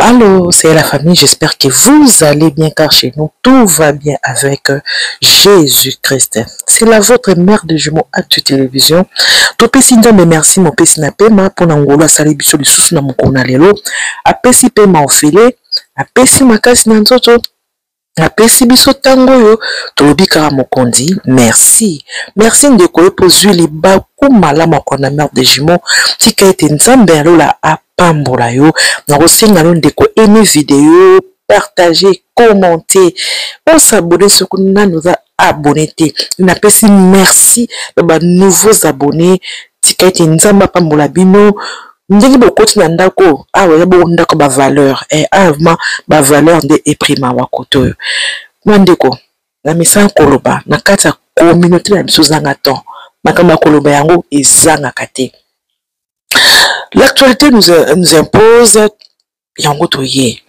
Allô, c'est la famille, j'espère que vous allez bien car chez nous, tout va bien avec Jésus-Christ. C'est la votre mère de jumeaux Actu Télévision. Topesi nzambe merci mon pesi na pema pona ngolo asali biso lisusu na mokona lelo. Apesi pema ofele, apesi makasi na nzoto. Apesi biso tango yo tolobi kaka mokonzi merci. Merci ndeko yo pozwi libaku malama kona mère de jumeaux. Tika ete nzambe alola apambola yo. Nakosenga no ndeko aimé vidéo, partager, commenter. On s'abonne sur nous a abonné. Napesi merci ba nouveaux abonnés. Tika ete nzamba pambola bino. Ndenge bokoti na ndako awa bo ndako ba valeur ba valeur de eprima wa koto mwandeko na misa koloba na kati ya communauté na biso zanga temps makamba koloba yango ezanga kate. L'actualité nous impose yango toye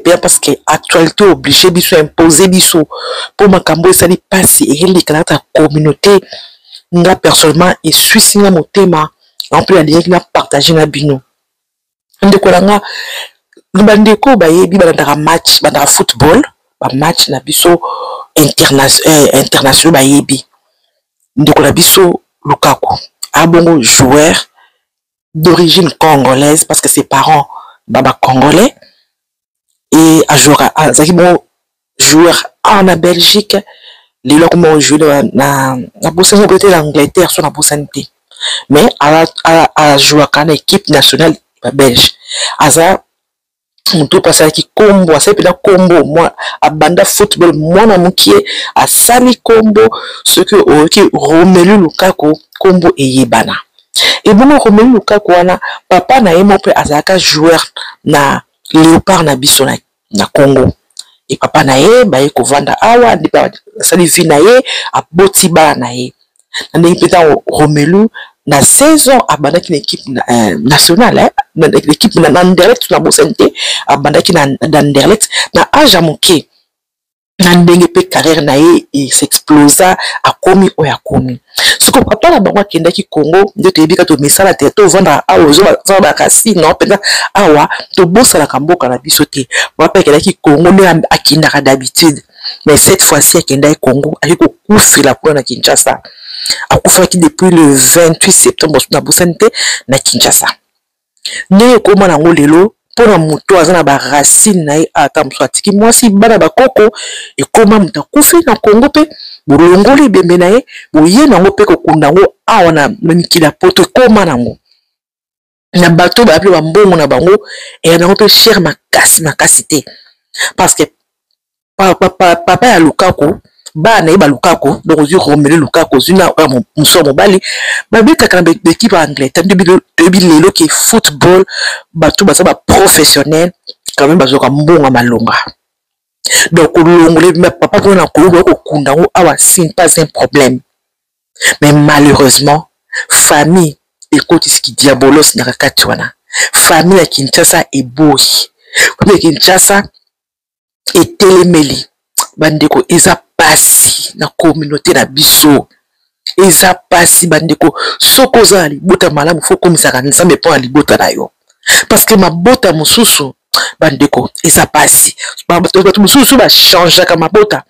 pe parce que actualité obligé biso imposer biso pour makambo esali pasi et kala ta communauté nga personnellement et suisinga motema en plus il y a partagé na bino ndeko langa bandeko bayebi bandaka match bandaka football ba match na biso international bayebi ndeko na biso Lukaku abongo joueur d'origine congolaise parce que ses parents baba congolais et a joueur en Belgique les locaux ont joué na bossé peut-être l'Angleterre sur la bossante. Mais à jouer à l'équipe nationale belge. Aza on peut passer qui combo, c'est peut combo moi à banda football moi na mukie à sali combo ce que Romelu Lukaku combo et yebana. Et bon Romelu Lukaku wana papa na yemo pe azaka joueur na Léopard na biso na Congo. Et papa na ye ba ye ko vanda awa di pa sali vi na ye a botiba na ye. Na peta Romelu na 16 ans abandaki l'équipe nationale l'équipe na Anderlecht na bosente abandaki na Anderlecht na âge moké na ndenge pe carrière na ye s'explosa akomi oya komi siko papa na bango kendaki Congo nde tebika to misala te to vanda awa zo ba kasi non pena awa to bosala kamboka na biso te papa kendaki Congo ne akindaka d'habitude mais cette fois-ci akendaki Congo ayiko kufila pour na Kinshasa akufaki depuis le 28 septembre na bosante na Kinshasa ne koma na ngolelo pona muto azana ba racine na ata mswatiki mwasi bana bakoko e koma muta kufi na Congo pe bolongoli bembe na ye boye nango pe kokunda ngo awa na mikila poto koma nango na bato ba appelé ba mbongo na bango e nango pe cher makasi te parce que papa ya Lukaku ba na ba Lukaku donc je Romelu Lukaku zuna muso mobali ba betaka na équipe anglaise depuis lelo qui football bato ba professionnel quand même bazoka mbonga malonga donc longole papa pour na ko kunda ngo awa sin pas un problème mais malheureusement famille écoute ce qui diabolos na kakatwana famille ya Kinshasa est boy famille ya Kinshasa est télémeli bandeko eza pasi na communauté na biso eza pasi bandeko soko za libota malamu faut komisaka nzambe po libota na yo parce que mabota mususu bandeko eza pasi bato mususu ba changer ka mabota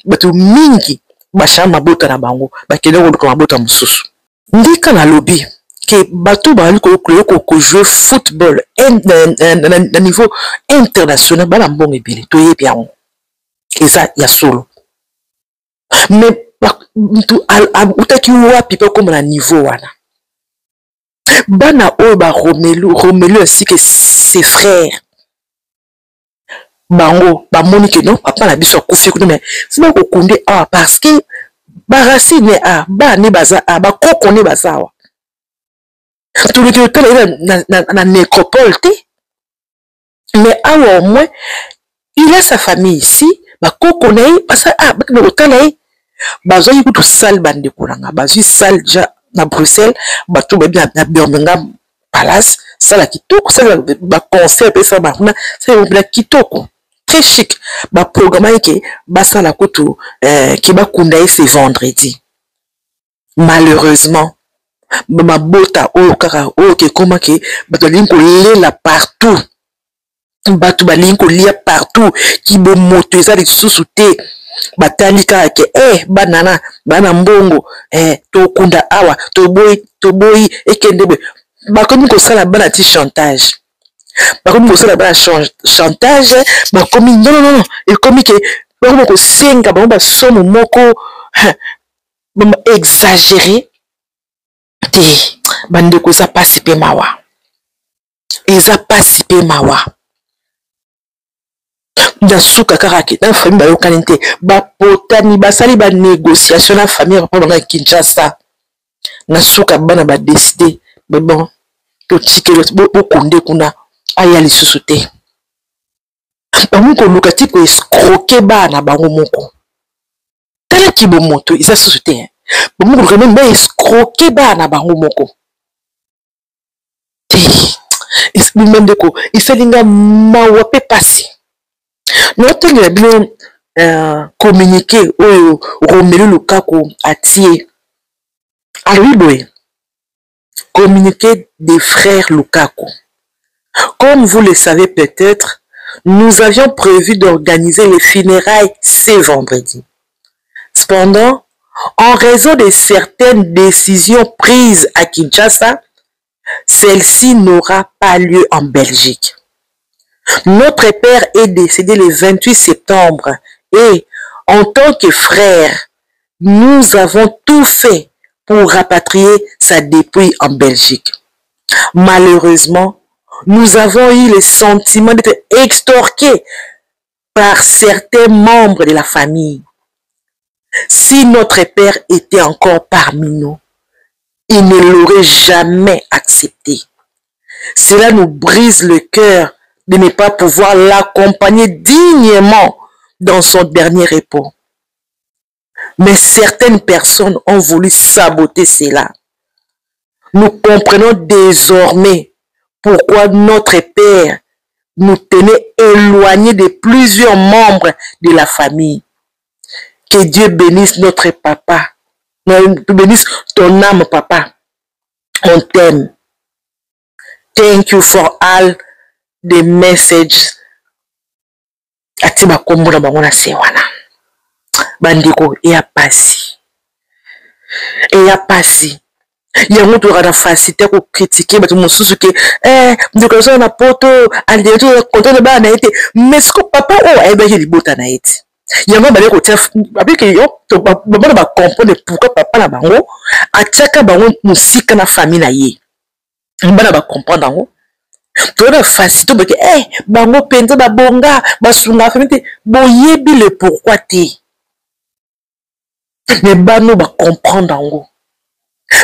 bato mingi ba changer mabota na bango ba kende ko mabota mususu ndika na lobby que bato ba ko jouer football na niveau international ba na mbongo ebele to yebi yango eza ya solo mais tu utaki wapi pe comme na niveau wana bana o ba Romelu ainsi que ses frères bango ba monique non papa na biso kufi kuno mais sima ko kunde parce que ba racine ba ne baza ba koko ne bazawa tout le temps na nécropole te mais au moins il a sa famille ici ba koko na parce que ba otala bazo yi kutu salle bande kolanga bazo salle ja na Bruxelles bato ba bien na Birmingham Palace sala kitoko sala ba concert pe ça ba na c'est bien kitoko très chic ba programme ke ba sala kutu ki ba kunda ce vendredi malheureusement ma bota o kaka o ke comment ke bato linko lela partout Bato balinko lia partout qui bo moto eza lisusu te batali kaka ke banana bana mbongo tokunda awa toboyi ekende boye bakomi kosala bana ti chantage bakomi kosala bana chantage bakomi non ekomi ke bakomi kosenga bango basomo moko exagéré te bandeko eza pasi mpe mawa eza pasi mpe mawa nasuka kaka ke na famille bayokani te bapotani basali banégociation na famille papa banga Kinshasa nasuka bana badeside bon totikeli bokonde kuna aya lisusu te bango koluka ti koescroke bana bango moko talaki bomoto eza lisusu te bango koluka meme baescroke bana bango moko te bima ndeko esalinga mawa mpe pasi notengela bino communiqué oyo Romelu Lukaku atie alobi boye communiqué des frères Lukaku. Comme vous le savez peut-être, nous avions prévu d'organiser les funérailles ce vendredi. Cependant, en raison de certaines décisions prises à Kinshasa, celle-ci n'aura pas lieu en Belgique. Notre père est décédé le 28 septembre et, en tant que frère, nous avons tout fait pour rapatrier sa dépouille en Belgique. Malheureusement, nous avons eu le sentiment d'être extorqués par certains membres de la famille. Si notre père était encore parmi nous, il ne l'aurait jamais accepté. Cela nous brise le cœur de ne pas pouvoir l'accompagner dignement dans son dernier repos. Mais certaines personnes ont voulu saboter cela. Nous comprenons désormais pourquoi notre père nous tenait éloignés de plusieurs membres de la famille. Que Dieu bénisse notre papa. Bénisse ton âme, papa. On t'aime. Thank you for all the messages. Atiba kombo bangona sewana. Bandiko eya pasi. Eya pasi. Yango tokana facilité ko critiquer bato mosusu ke ndeko so na poto ande to contrôle ba na été mais ce que papa o ayebaki libota na été yango bale ko tia avec yo to ba comprendre pourquoi papa na bango atiaka bango musika na famille na ye bana ba comprendre bango to na facilité ba ke bango penza ba bonga ba sunga famille boyebi le pourquoi te mais bano ba comprendre bango.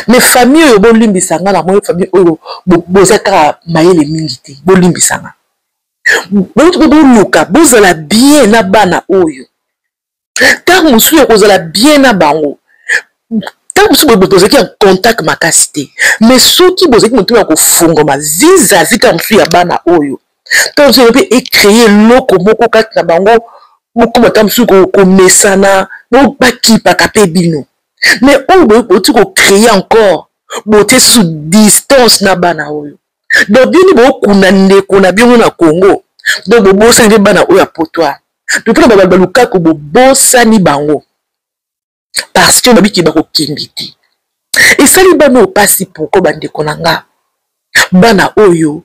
Mais famille oyo bolimbisanga na moyo famille oyo bozaka mayele mingi te bolimbisanga boluka bozala bien na bana oyo tant mosusu kozala bien na bango tant mosusu bozaki en contact makasi te mais soki bozaki moto ya kofungoma vis-à-vis ka mosusu ya bana oyo tant mosusu mpe ecréer loko moko kati na bango bokoma tant mosusu komesana bakipaka mpe bino. Mais on peut créer encore beauté sous distance na bana oyo. Donc bien bo kunande kona bien na Congo. Donc bo bosa ni bana oyo apotoa. Donc na baba Lukaku bo bosa ni bango. Parce que babi ki ba ko kinditi. Et ça li bana o pasi pourquoi bande konanga. Bana oyo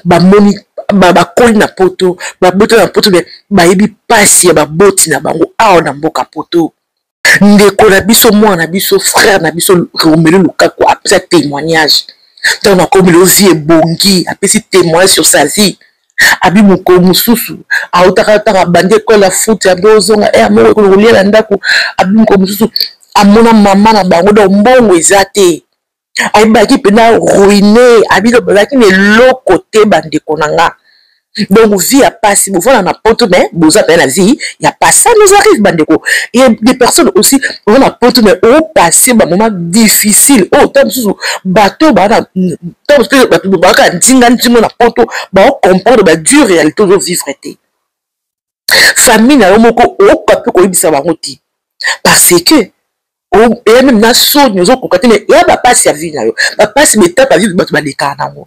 ba moni ba koli na poto, ba boto na poto ba yebi pasi ya ba boti na bango awa na mboka poto. Ndeko na biso mwana biso frère na biso Romelu Lukaku apesa témoignage dans na comme le vie bongi apesa témoignage sur sa vie abi moko mususu autaka taka bande ko la foot ya dozonga mo ko lia ndako abi moko mususu amona mama na bango do mbongo ezate ai baki pena ruiné abi do baki ne lokote bande konanga. Donc vie a passé, vous voyez, on a pas tout, mais vous avez la vie, il n'y a pas ça, nous arrive, bandeko. Il y a des personnes aussi, on a pas tout, mais au passé, un moment difficile, oh, tant que bateau, tant que bateau, on comprend la dure réalité de vivre. Famille, n'a pas au capé, qu'on dit ça va rôti. Parce que, et même, n'a son, nous avons compris, mais il y a pas si à vie, n'a pas si, mais t'as pas vu, bah, tu vas décarner.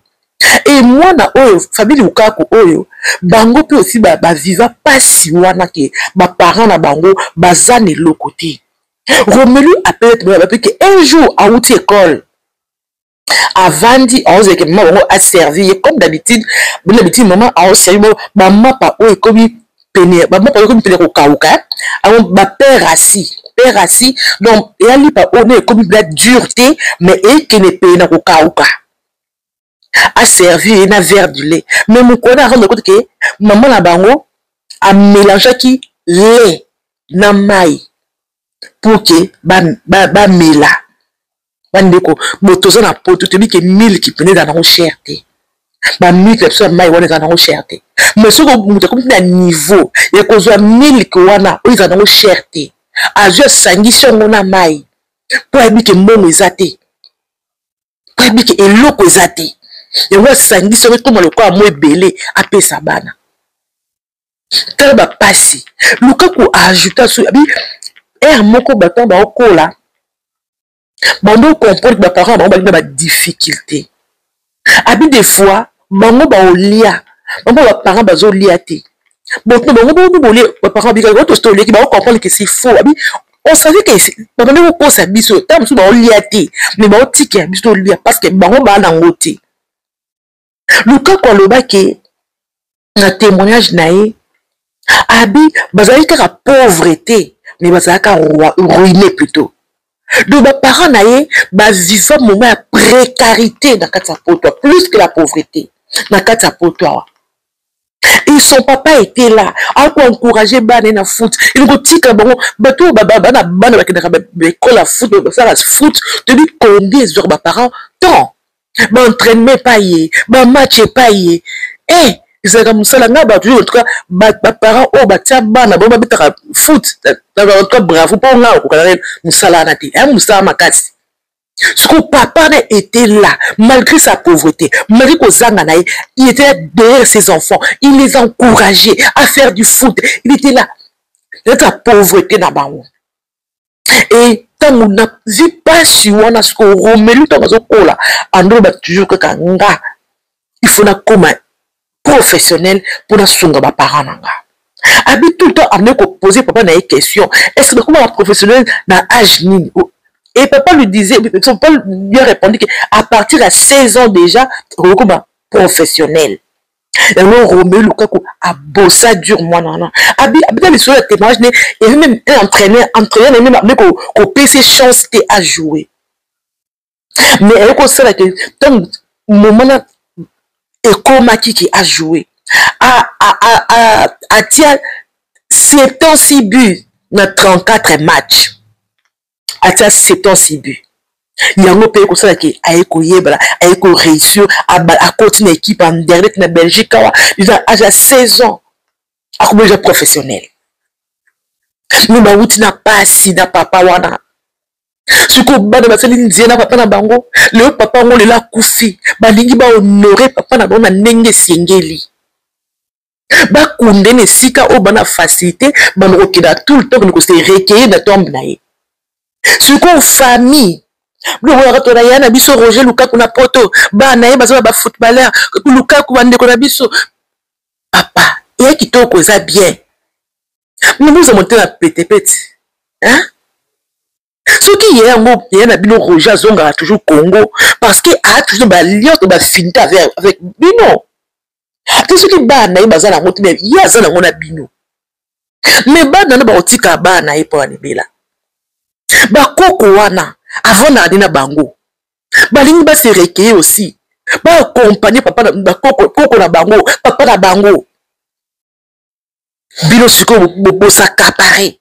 Et moi na oyo famille Lukaku oyo bango pe aussi ba viva pas si wana ke ba parents na bango bazane le côté. Romelu appelle que un jour à outil école avandi a osé que maman a servi comme d'habitude maman a servi maman pa oyo comme peine maman pa comme peine ko kauka avant ba père assis donc et ali pa on est comme de dureté mais et qui ne peine ko kauka a servi un verre du lait mais mon connait rendre compte que maman na bango a mélangé qui lait na mai pour que ba mela bandeko motoza na poto te bi que mille qui prenait dans la cherté ba mille que ça mai wana dans la cherté mais ce que muta comme na niveau ya ko zo mille que wana o za na cherté a je sangisho ngona mai pour bi que mbongo ezate pour bi que eloko ezate ya wa sangisho ko mo le kwa mo ebele apesa bana tala ba pasi Lukaku a ajouté sur abi moko baton ba okola bango comprendre que ba parents bango ba difficulté abi des fois bango ba olia bango ba parents bazo lia te bon bango ba olia ba parents bi ka to story ki ba comprendre que c'est faux abi on savait que bango ko sa biso tam su ba olia te mais ba otiki biso lia parce que bango ba na ngote Lukaku aloba ke na témoignage nae abi bazali ka pauvreté mais bazali ka ruiné plutôt. Donc, les parents vivent un moment de précarité dans le poto, plus que la pauvreté dans le poto. Et son papa était là, à encourager les dans le foot. Il a dit que les foot, de lui combien de parents, tant, l'entraînement payé, le match payé. Eh, c'est comme ça, là, toujours, en tout cas, les parents, oh, tiens, foot, en tout cas, bravo, pour nous, ce que papa était là, malgré sa pauvreté, malgré que il était là derrière ses enfants, il les encourageait à faire du foot, il était là, la pauvreté dans le et tant qu'on n'a pas si on a ce qu'on remet, toujours que il faut comme professionnel pour la songa ba parents nanga abi tout le temps amener ko poser papa na question est-ce que comment la professionnel na âge nini et papa lui disait papa lui a répondu que à partir de 16 ans déjà comme professionnel et non Romelu Lukaku a bossé dur moi non abi dans les soirées de témoignage et même un entraîneur même amener ko PC chance à jouer mais elle ko ça que tant moment et comment qui a joué a tia 76 buts dans 34 matchs a tia 76 buts il y a un pays comme ça qui a réussi à continuer l'équipe en dernier na Belgique il a à 16 ans à comme déjà professionnel nous ba wuti na pasi na papa wana ce que bana basali nzena papa na bango le papa ngo le la kufi balingi ba honorer papa na bango na ndenge sengeli ba kunde ne sika o bana facilité bana okida tout le temps que nous se recueillir na tombe na ye ce que famille le retour na yana biso Roger Lukaku na poto bana ye baza ba footballeur Lukaku bande ko na biso papa et kitoko za bien nous avons monté la pétépète hein. Ce qui est un Bino Roger Zonga toujours Congo parce qu'il a toujours l'alliance de finité avec Bino. Tout ce qui est bas naï bazala monte mais il y a zana mona Bino. Mais bas nana ba otika ba naï pour anibela. Ba koko wana avant na dina bango. Ba lingi ba se recueillir aussi. Ba accompagner papa na koko na bango, papa na bango. Bino siko bo s'accaparer.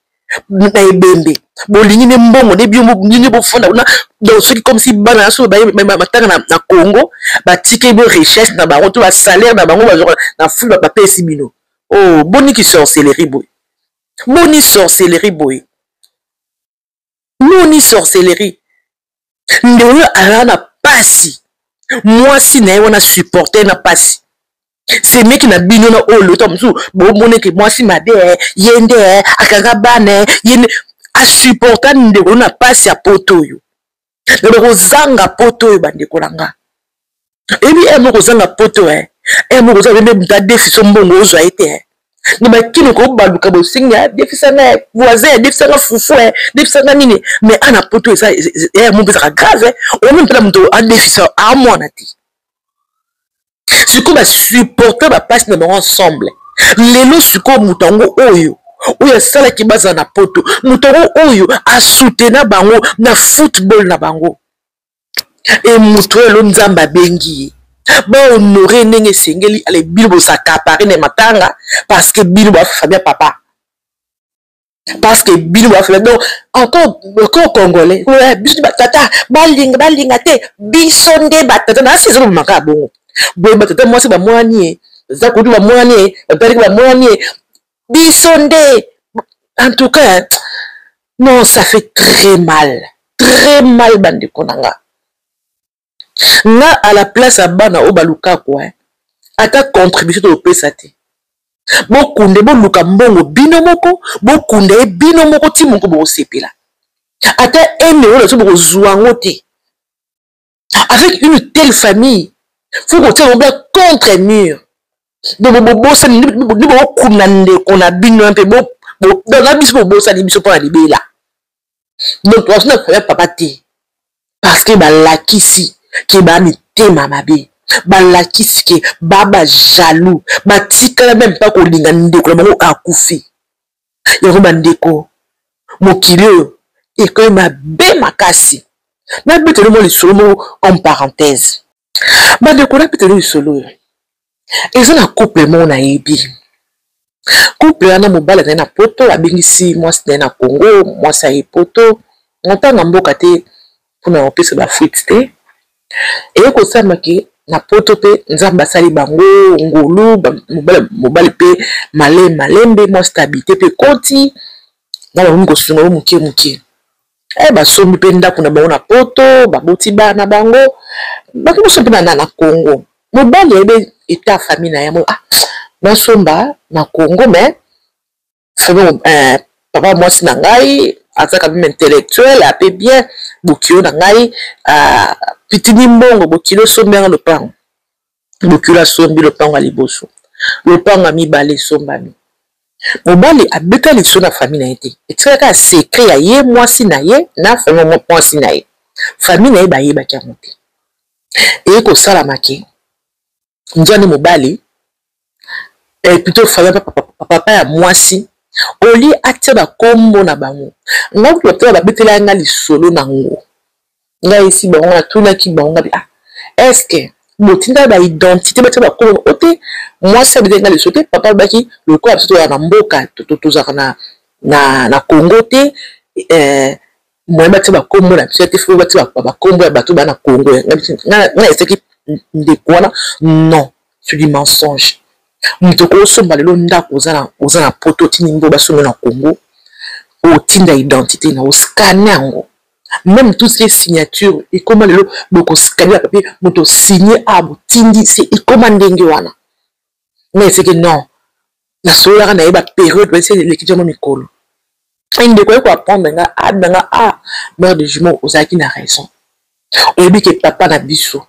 Na ebembe bolingi ne mbongo ne biomo nini bo fonda na donc ceux qui comme si bana so ba matanga na Congo ba tike bo richesse na ba to ba salaire na bango ba na fou ba pesi bino oh boni qui sorcellerie boy boni sorcellerie boy boni sorcellerie ndewe ala na pasi moi si na wana supporter na pasi c'est mec qui n'a bino na oh le temps sou bon monnaie que moi si ma de yende akanga bane yende a supporter ndeko na passe ya poto yo ndeko zanga poto yo bande kolanga Et puis, elle m'a posé poto, hein. Elle m'a posé même des fils sont bons aux été. Ne m'a qui ne comprend pas le cabo signe, des fils à voisin, des fils à foufou, des fils à nini. Mais on a poto, ça, et mon père grave, on même pas à des fils à moi, nati. C'est comme à supporter ma place de ensemble. Les lots, c'est comme moutongo, oyo. Oyo, ça là qui base en poto. Moutongo, oyo, a soutenir bango, na football na bango. Et moutongo, l'onzamba bengi. Ba honorer nenge sengeli ale bilbo s'accaparer ne matanga parce que bilbo a fait papa. Parce que bilbo a fait donc encore congolais. Ouais, biso batata, balinga te, bisonde batata na saison maka bon. Bon batata moi c'est ba moani, za ko ba moani, ba moani, bisonde. En tout cas, non, ça fait très mal bande konanga. Là, à la place à Bana Obaluka, quoi, à ta contribution au PSAT. Bokunde, Boluka Mbongo, Binomoko, Bokunde, Binomoko, Timonko, Bosepila. À ta aimé, on Zouangote. Avec une telle famille, faut qu'on tienne contre un mur. Donc, Bobosa, nous, on a bino un peu, dans la mise pour Bossa, ils sont pas arrivés là. Donc, on a fait papa té. Parce que, bah, la kisi. Qui ba mi te mamabe ba la kiske baba jaloux ba tika même pas ko linga ndeko na bango akufi yoko bandeko mokilio et que ma be makasi na betelo mo le solo en parenthèse ba de ko na betelo solo et ça na couple mo na yebi couple na mobala na poto abingisi moi c'est na Congo moi ça y poto on ta na mboka te pour na opesa ba fruits te. Et ko samaki na poto pe nzamba sali bango ngolu mobali pe malembe mo stabilité pe koti na ba ko sunga muke ba sombi pe ndako na bango na poto ba boti ba na bango ba ko sombi na Congo mobali ebe eta famille na yamo na somba na Congo mais papa moi si na ngai azaka même intellectuel a pe bien bokio na ngai pitini mbongo bokilo sombenga le pan bokilo sombi le pan ali boso le pan ami balé sombami mobali abeka liso na famille na été et tsaka secret ya ye moi si na ye na famille moi si na ye famille na ye ba ye ba kiamote et ko sala maki njani mobali et plutôt famille papa ya moi si oli atia ba kombo na bango ngako to ba betela nga lisolo na ngo nga ici ba on a tout na ki ba on est-ce que motinda ba identité ba tia ba kombo ote moi ça betela nga lisolo papa ba ki le ko absolu na mboka to za na Congo te moi ba tia ba kombo na tia te fo ba tia ba kombo ya bato ba na Congo nga est-ce que ndekwana non c'est du mensonge. Mutoko somba lelo ndako ozana poto tinimbo basonga na Congo o tinda identité na o scanner yango même toutes les signatures et comment lelo boko scanner papier moto signer abo tindi c'est et comment ndenge wana mais c'est que non la sola na eba période c'est l'équipe de mikolo inde ko apprendre nga mère de jumeau ozaki na raison o bi que papa na biso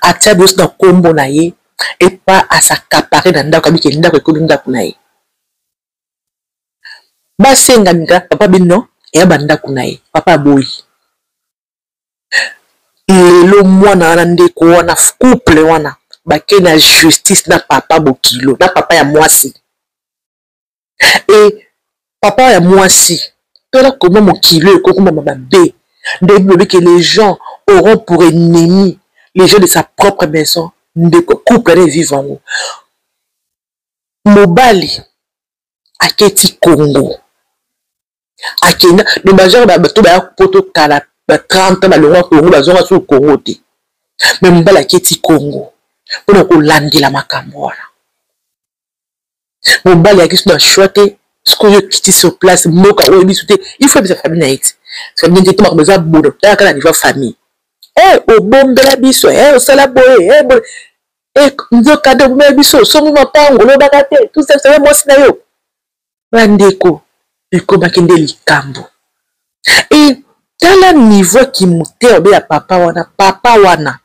atia biso na kombo na ye et pas à s'accaparer dans ndako abiki ndako ekolo ndako na ye basenga minga papa bino e bandako na ye papa boyi lelo mwana wana ndeko wana couple wana bake na justice na papa bokilo na papa ya mwasi et papa ya mwasi tona comment mokilo ekokoma mabe de que les gens auront pour ennemis les gens de sa propre maison de couple les vivants mobali aketi Congo akenda de majeur ba to ba poto kala ba 30 ba longa Congo ba zonga sur Congo te mais mobali aketi Congo pour ko landila makambo wana mobali akisi na choite ce que yo kiti sur place moka o bisute il faut sa famille na it famille te to besoin bodo ta kana niveau famille o bombela biso o sala boye boye nzo kade bombela biso so mu mapango lo bakate tout ça c'est moi sina yo bandeko ekoma kende likambo et dans le niveau qui montait ya papa wana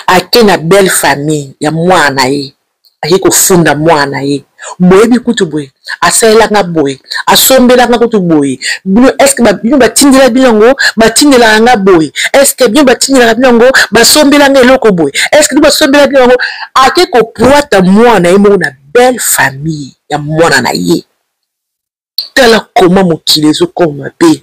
ake na belle famille ya mwana ye ake kofunda mwana ye boyebi kutu boye asalelanga boye asombelanga kutu boye bino eske bino batindela bilongo batindelaka nga boye eske bino batindelaka bilongo basombelanga eloko boye eske bino basombela bilongo ake kopwata mwana ye moko na belle famille ya mwana na ye tala koma mokili ezokoma mabe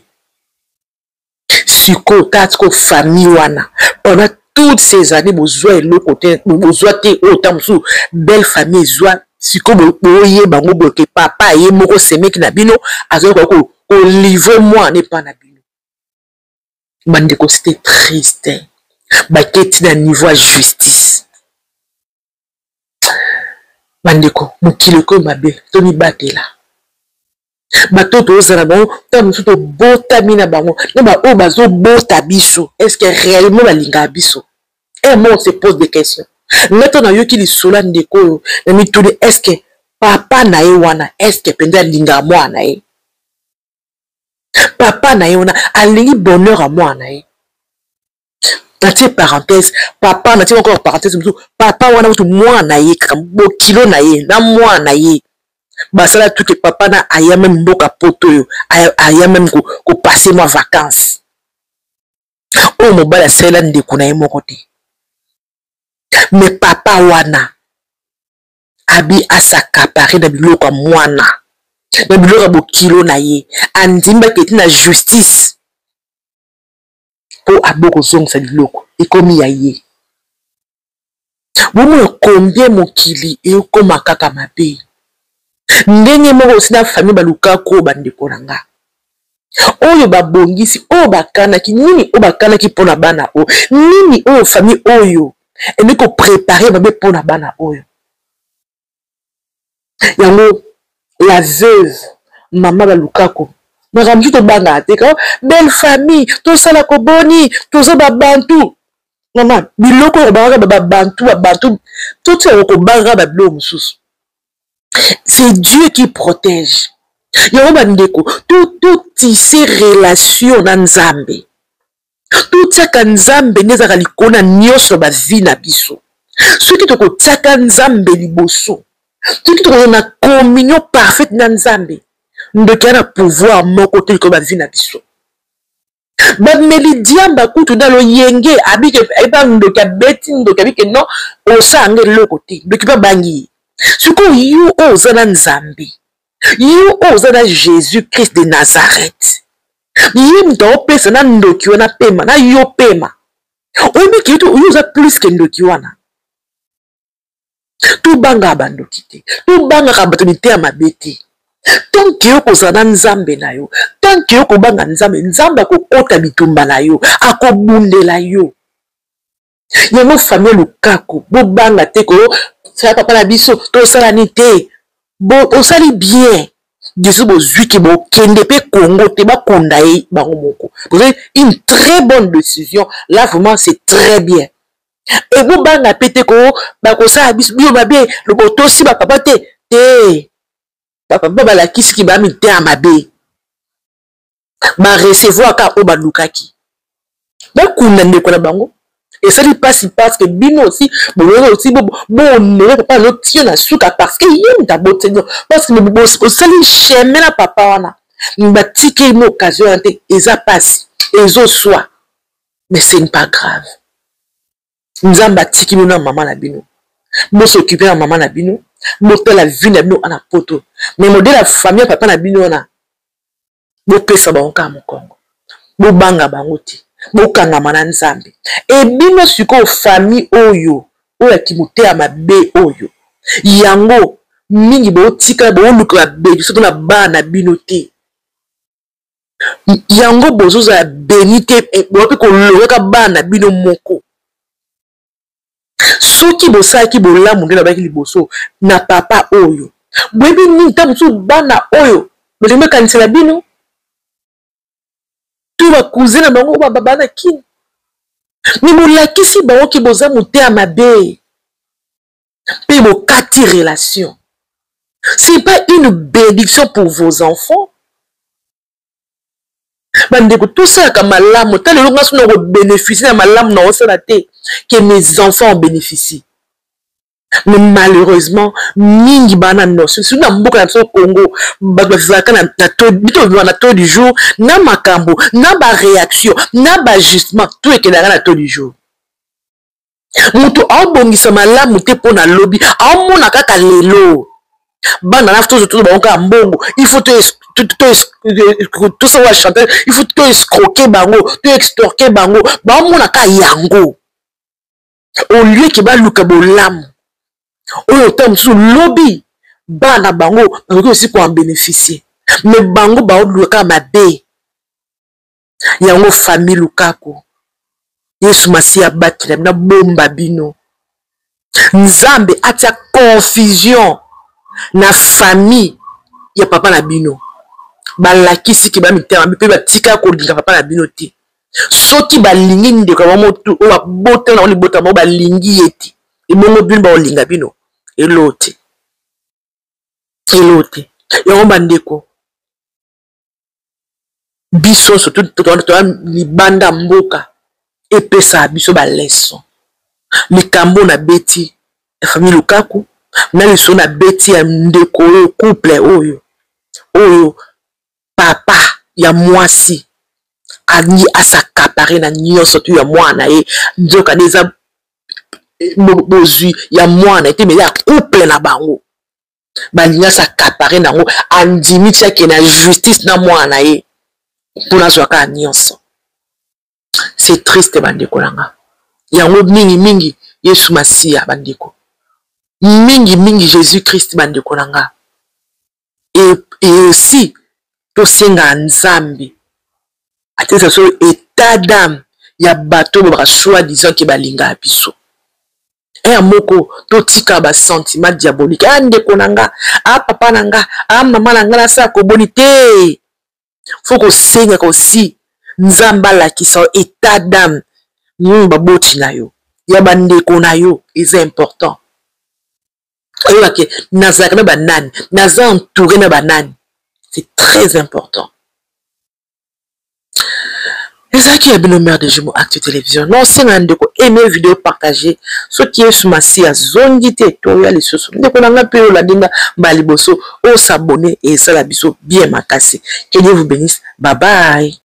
sikoyo tati ko famille wana pendant toutes ces années bozwa eloko te bozwa te oyo ta mosusu belle famille ezwa sikoyo boyeba ngo boye ke papa ye moko semeki na bino azoyoka kolivre mwana epa na bino bandeko c'était triste baketi na niveau ya justice bandeko mokili okoyo mabe tomibatela bato tozala bango ta mosusu tobotami na bango na baoyo bazobota biso estce réellement balingaka biso et moi on se pose des questions ngai na yoki lisolo ya ndeko oyo na mituni estce papa na ye wana estce mpenza alingaka mwana na ye papa na ye wana alingi bonheur ya mwana na ye natie parenthèse papa natie encore parenthèse mosusu papa wana mosusu mwana na ye kaka bokilo na ye na mwana na ye basala tout que papa na aya même mboka poto yo aya même ko passer moi vacances o mobala sela ndeko na ye moko te mais papa wana abi asakapare na biloko mwana na biloko bokilo na ye andimba keti na justice po aboko zongisa biloko ekomi ya ye bomo combien mokili ekoma kaka mabe ndenge moko osi na famille balukako bandeko na nga oyo babongisi oyo bakanaki nini oyo bakanaki mpona bana oyo nini oyo famille oyo emi koprepare mabe mpona bana oyo yango la veuve mama balukako makambo mosusu tobangaka te kao belle famille tosala koboni toza babantu mama biloko oyo babangaka babantu totiaka kobangaka babiloko mosusu. C'est Dieu qui protège. Yango bandeko, tout tisser relation na nzambe. Tout tiaka nzambe nezaka likona nyonso ba vie na biso. Soki toko tiaka nzambe liboso. Soki toko na communion parfaite na nzambe. Ndoki na pouvoir moko te ko ba vie na biso. Ba meli diamba kutu na lo yenge abike eba ndoki abeti ndoki abike non osange loko te. Ndoki ba bangi. Suko you ozana nzambe. You ozana Jésus-Christ de Nazareth. You mta pesa na ndoki wana pema na yo pema. Oyebi kitu uza plus que ndoki wana. Tu banga bandoki te. Tu banga kabato mite ya mabete. Tant que yoko zana nzambe na yo. Tant que yoko banga nzambe. Nzambe akokota bitumba na yo. Akobundela yo. Yango famille lukako. Bo banga te ko ça papa la biso to sala ni te bo osali bien Jésus bozui ki bo kende pe Congo te ba kondaye bango moko. Vous avez une très bonne décision là vraiment c'est très bien et bo banga pété ko ba ko sala biso bio ba bien le boto si ba papa te papa ba la kisi ki ba mi te amabe ba recevoir ka o ba lukaki ba kunda ndeko na bango. Et ça lui passe parce que bino aussi bon aussi bon ne pas l'autre na suka parce que yem ta botte parce que me boss ça lui chemin la papa wana mbatike une occasion ante eza passe ezo soit mais ce n'est pas grave nzamba tiki na maman na bino mo s'occuper na maman na bino mo te la vie na bino ana poto mais modèle la famille papa na bino na bo pesa ba onka mo Kongo bo banga bango ti bokanga mana nzambe e bino siko famille oyo oya kimote ya mabe oyo yango mingi botika boluka be surtout na bana bino te yango bozoza benite bope ko loka bana bino moko soki bosaki bolamu ndela baki liboso na papa oyo boyebi nini tamusu bana oyo bolembe kanisela bino tu va cousin na bango ba bana kini mais bolakisi bango ki boza mote ya mabe pe bokati relation. C'est pas une bénédiction pour vos enfants. Bandeko, tout ça comme malamu, tant les gens sont bénéficier de malamu, non, c'est la tête, que mes enfants bénéficient. Mais malheureusement, mingi bana no, si na mboka na Congo, bazaka na taux du jour, na makambo, na ba réaction, na ba ajustement, tout est que na taux du jour. Mutu abongisa malamu te pona lobby, amona kaka lelo. Bana na tout ba mbongo, il faut tout ça va chanter, il faut tout escroquer bango, tout extorquer bango, ba mona ka yango. Au lieu que ba luka bolamu. Oyo tam sous lobby bana bango bango aussi pour en bénéficier mais bango ba luka mabe yango famille Lukaku Yesu Masia batile na bomba bino Nzambe atia confusion na famille ya papa na bino balakisi ki ba mitema pe batika ko linga papa na bino te soki balingi ndeko ba motu o ba bota na oli bota ba balingi yeti ibongo bino ba olinga bino elote yango bandeko biso surtout to libanda mboka epesa biso ba leçon likambo na beti ya famille Lukaku na leçon na beti ya ndeko oyo couple oyo papa ya mwasi ani asakapare na nyonso tu ya mwana ye nzoka neza bozui ya mwana ete mais ya couple na bango balinga sakapare nango andimi tiake na justice na mwana ye mpona zwaka nyonso. C'est triste bandeko nanga yango mingi Yesu Masia bandeko mingi Jésus Christ bandeko nanga et aussi tosenga Nzambe atesa so état d'âme ya bato ba soi-disant ki balinga biso et moko totika ba sentiment diabolique ndeko nanga papa nanga mama nanga na sa ko bonité faut ko senga aussi Nzamba la ki sa état d'âme baboti na yo ya bandeko na yo est important oyo ke nazaka na banani naza entouré na banani c'est très important. Les acquis à Binomer de Jumeaux Actu Télévision. Non, c'est un de aimer vidéo partager. Ce qui est sous ma scie à zone d'éditorial les sous. Dès qu'on a payé la dinga, baliboso, on s'abonner et ça la biso bien ma cassé. Que Dieu vous bénisse. Bye bye.